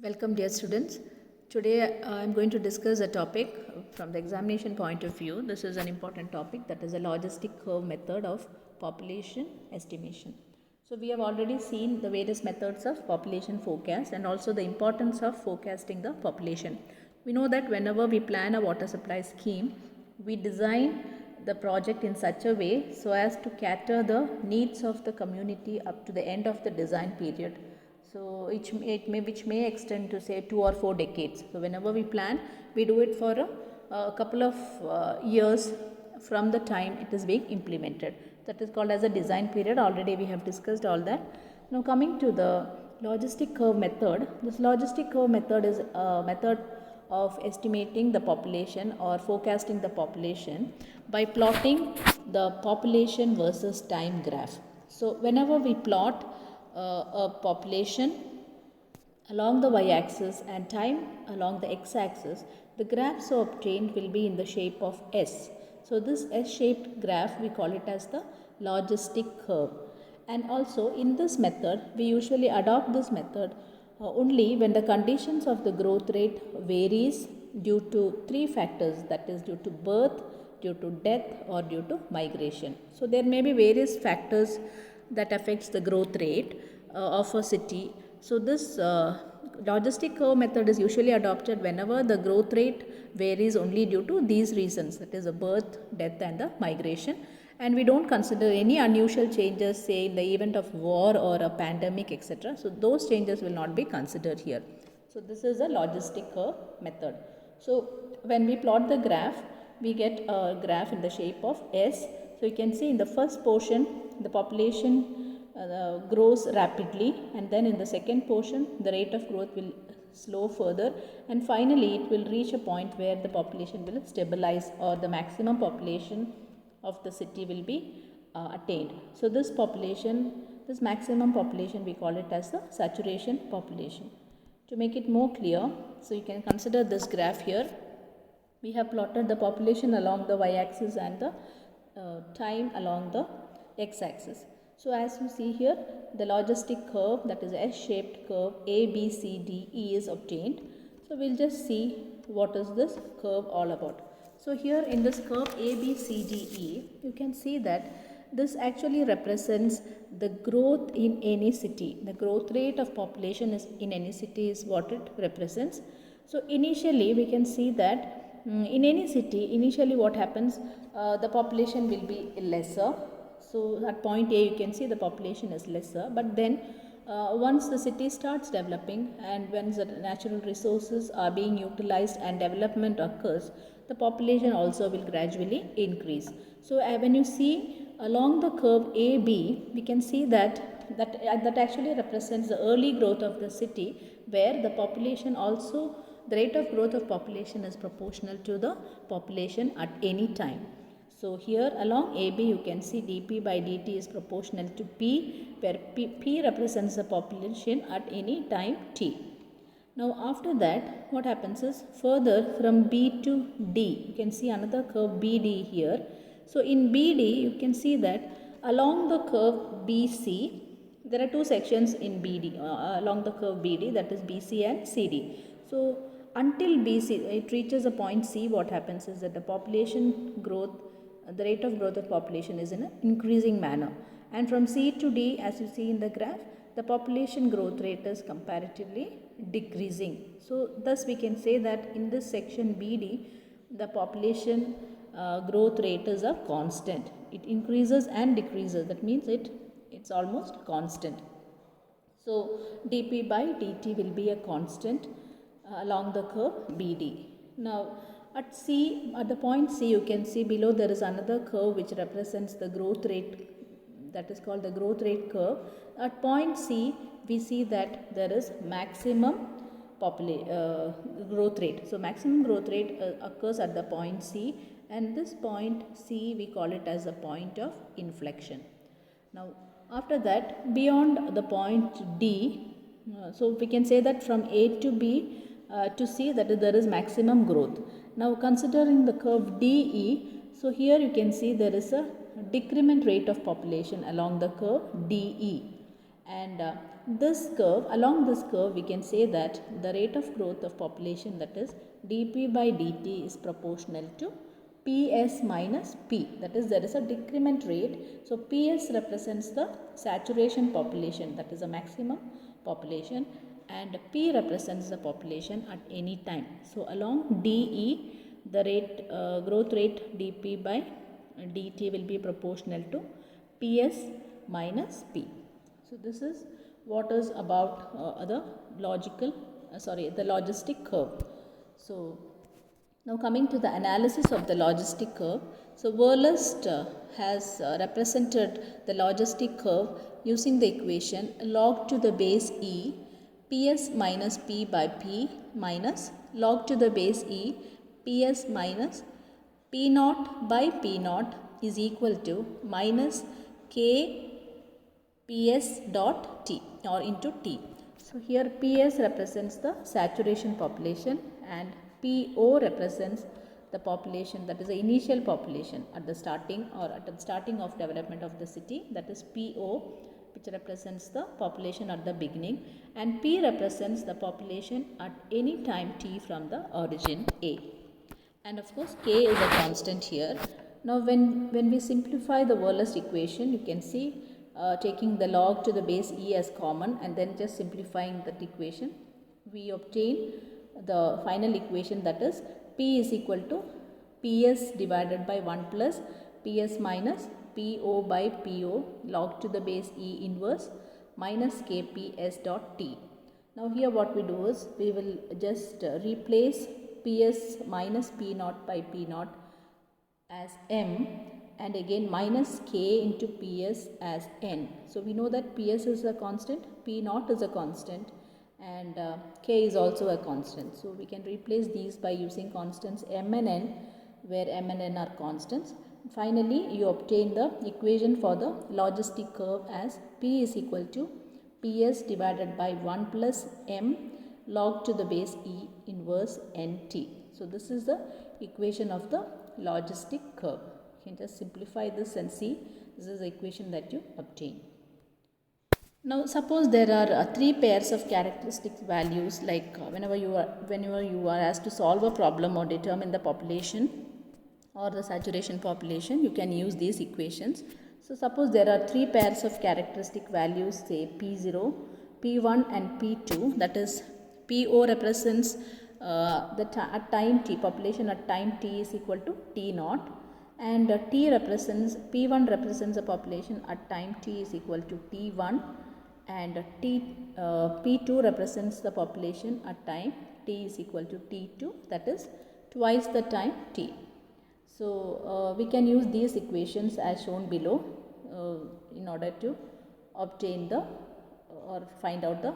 Welcome, dear students. Today I am going to discuss a topic from the examination point of view. This is an important topic, that is a logistic curve method of population estimation. So we have already seen the various methods of population forecast and also the importance of forecasting the population. We know that whenever we plan a water supply scheme, we design the project in such a way so as to cater the needs of the community up to the end of the design period. So which may extend to say 2 or 4 decades. So whenever we plan, we do it for a couple of years from the time it is being implemented. That is called as a design period. Already we have discussed all that. Now coming to the logistic curve method. This logistic curve method is a method of estimating the population or forecasting the population by plotting the population versus time graph. So whenever we plot a population along the y-axis and time along the x-axis, the graph so obtained will be in the shape of S. So this S-shaped graph, we call it as the logistic curve. And also in this method, we usually adopt this method only when the conditions of the growth rate varies due to three factors, that is due to birth, due to death or due to migration. So there may be various factors that affects the growth rate of a city. So this logistic curve method is usually adopted whenever the growth rate varies only due to these reasons, that is the birth, death and the migration, and we don't consider any unusual changes, say in the event of war or a pandemic, etc. So those changes will not be considered here. So this is a logistic curve method. So when we plot the graph, we get a graph in the shape of S. So you can see in the first portion the population grows rapidly, and then in the second portion the rate of growth will slow further, and finally it will reach a point where the population will stabilize or the maximum population of the city will be attained. So this maximum population, we call it as the saturation population. To make it more clear, so you can consider this graph here. We have plotted the population along the y-axis and the time along the x-axis. So as you see here, the logistic curve, that is S-shaped curve A, B, C, D, E is obtained. So we'll just see what is this curve all about. So here in this curve A, B, C, D, E, you can see that this actually represents the growth in any city. The growth rate of population is in any city is what it represents. So initially we can see that in any city, initially what happens, the population will be lesser. So at point A you can see the population is lesser, but then once the city starts developing and when the natural resources are being utilized and development occurs, the population also will gradually increase. So when you see along the curve AB, we can see that actually represents the early growth of the city, where the population also, the rate of growth of population is proportional to the population at any time. So here along AB you can see dP by dt is proportional to P, where P represents the population at any time t. Now after that what happens is, further from B to D, you can see another curve BD here. So in BD you can see that along the curve BC, there are two sections in BD, along the curve BD, that is BC and CD. So until BC, it reaches a point C, what happens is that the population growth, the rate of growth of population is in an increasing manner. And from C to D, as you see in the graph, the population growth rate is comparatively decreasing. So thus we can say that in this section BD, the population growth rate is a constant. It increases and decreases. That means it's almost constant. So dP by dt will be a constant along the curve BD. Now at C, at the point C, you can see below there is another curve which represents the growth rate, that is called the growth rate curve. At point C, we see that there is maximum growth rate. So maximum growth rate occurs at the point C, and this point C we call it as a point of inflection. Now after that, beyond the point D, so we can say that from A to B to C, that there is maximum growth. Now considering the curve DE, so here you can see there is a decrement rate of population along the curve DE. And along this curve, we can say that the rate of growth of population, that is dp by dt, is proportional to ps minus p. That is, there is a decrement rate. So ps represents the saturation population, that is a maximum population, and p represents the population at any time. So along de, the growth rate dp by dt will be proportional to ps minus p. So this is what is about the logistic curve. So now coming to the analysis of the logistic curve. So Verlust has represented the logistic curve using the equation log to the base e ps minus p by p minus log to the base e ps minus p naught by p naught is equal to minus k ps dot t or into t. So here ps represents the saturation population and po represents the population, that is the initial population at the starting of development of the city, that is po, which represents the population at the beginning, and p represents the population at any time t from the origin a. And of course k is a constant here. Now when we simplify the Verlust equation, you can see taking the log to the base e as common and then just simplifying that equation, we obtain the final equation, that is p is equal to ps divided by 1 plus ps minus po by po log to the base e inverse minus kps dot t. Now here what we do is we will just replace ps minus p naught by p naught as m, and again minus k into ps as n. So we know that ps is a constant, p naught is a constant, and k is also a constant. So we can replace these by using constants m and n, where m and n are constants. Finally, you obtain the equation for the logistic curve as p is equal to ps divided by 1 plus m log to the base e inverse nt. So this is the equation of the logistic curve. You can just simplify this and see this is the equation that you obtain. Now suppose there are three pairs of characteristic values, like whenever you are asked to solve a problem or determine the population or the saturation population, you can use these equations. So suppose there are three pairs of characteristic values, say P0, P1 and P2, that is PO represents at time t, population at time t is equal to T naught, and P1 represents a population at time t is equal to T1, and P2 represents the population at time t is equal to T2, that is twice the time t. So we can use these equations as shown below in order to obtain or find out the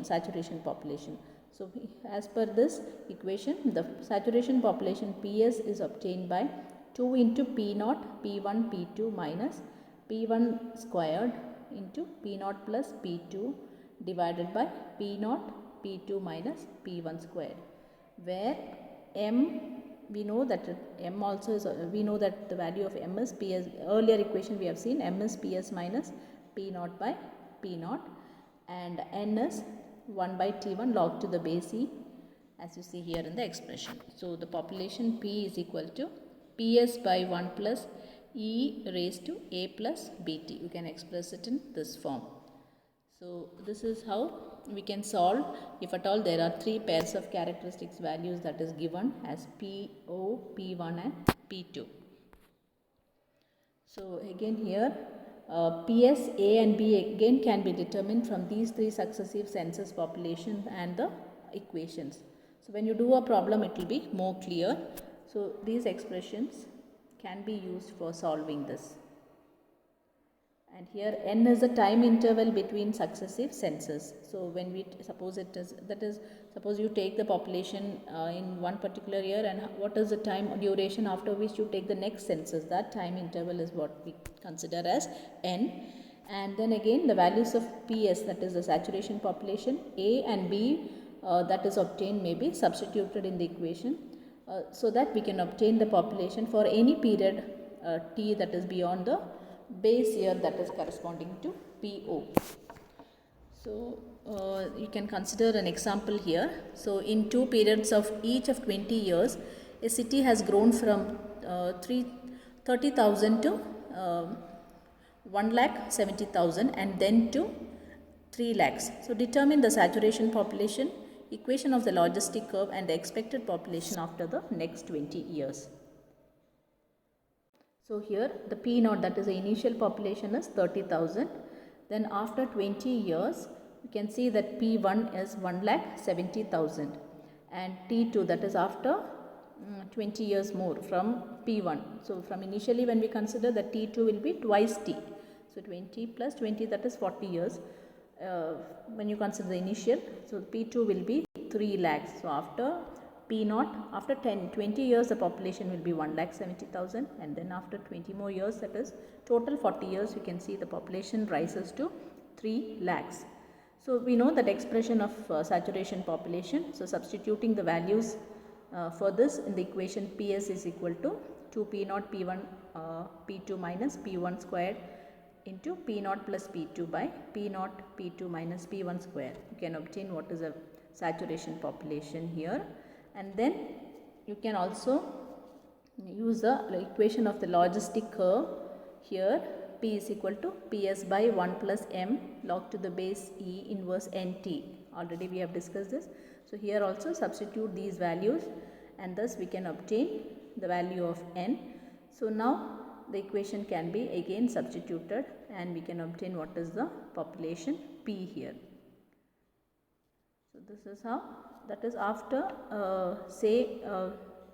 saturation population. So as per this equation, the saturation population Ps is obtained by 2 into P naught P1 P2 minus P1 squared into P naught plus P2 divided by P naught P2 minus P1 squared, where m, we know that m also is, we know that the value of m is Ps. Earlier equation we have seen m is Ps minus P naught by P naught, and n is 1 by T1 log to the base e, as you see here in the expression. So the population P is equal to Ps by 1 plus e raised to a plus bt. You can express it in this form. So this is how we can solve if at all there are three pairs of characteristics values that is given as PO, P1 and P2. So again here PS, A and B again can be determined from these three successive census population and the equations. So when you do a problem, it will be more clear. So these expressions can be used for solving this. And here n is the time interval between successive census. So when we suppose suppose you take the population in one particular year, and what is the time duration after which you take the next census, that time interval is what we consider as n. And then again the values of PS, that is the saturation population, A and B that is obtained may be substituted in the equation so that we can obtain the population for any period t that is beyond the base year that is corresponding to PO. So you can consider an example here. So in 2 periods of each of 20 years, a city has grown from 30,000 to 1,70,000 and then to 3 lakhs. So determine the saturation population, equation of the logistic curve and the expected population after the next 20 years. So here the P naught, that is the initial population, is 30,000. Then after 20 years, you can see that P1 is 1,70,000 and T2, that is after 20 years more from P1. So from initially when we consider that T2 will be twice T. So 20 plus 20, that is 40 years. When you consider the initial, so P2 will be 3 lakhs. So after P naught, after 20 years the population will be 1,70,000 and then after 20 more years, that is total 40 years, you can see the population rises to 3 lakhs. So we know that expression of saturation population. So substituting the values for this in the equation, PS is equal to 2 P naught P1 P2 minus P1 squared into P naught plus P2 by P naught P2 minus P1 square. You can obtain what is a saturation population here, and then you can also use the equation of the logistic curve here. P is equal to PS by 1 plus M log to the base E inverse NT. Already we have discussed this. So here also substitute these values and thus we can obtain the value of N. So now the equation can be again substituted and we can obtain what is the population P here. So this is how, that is after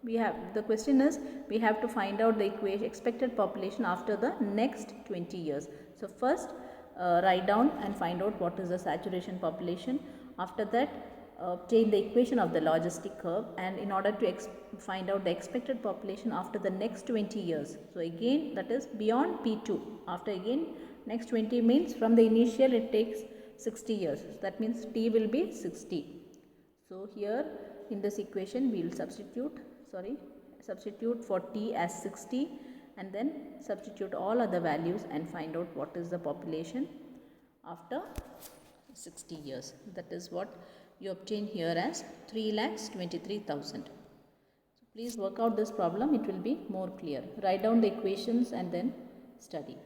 we have, the question is we have to find out the equation expected population after the next 20 years. So first write down and find out what is the saturation population. After that obtain the equation of the logistic curve, and in order to find out the expected population after the next 20 years. So again that is beyond P2, after again next 20 means from the initial it takes 60 years, that means T will be 60. So here in this equation we will substitute for T as 60 and then substitute all other values and find out what is the population after 60 years. That is what you obtain here as 3,23,000. So please work out this problem, it will be more clear. Write down the equations and then study.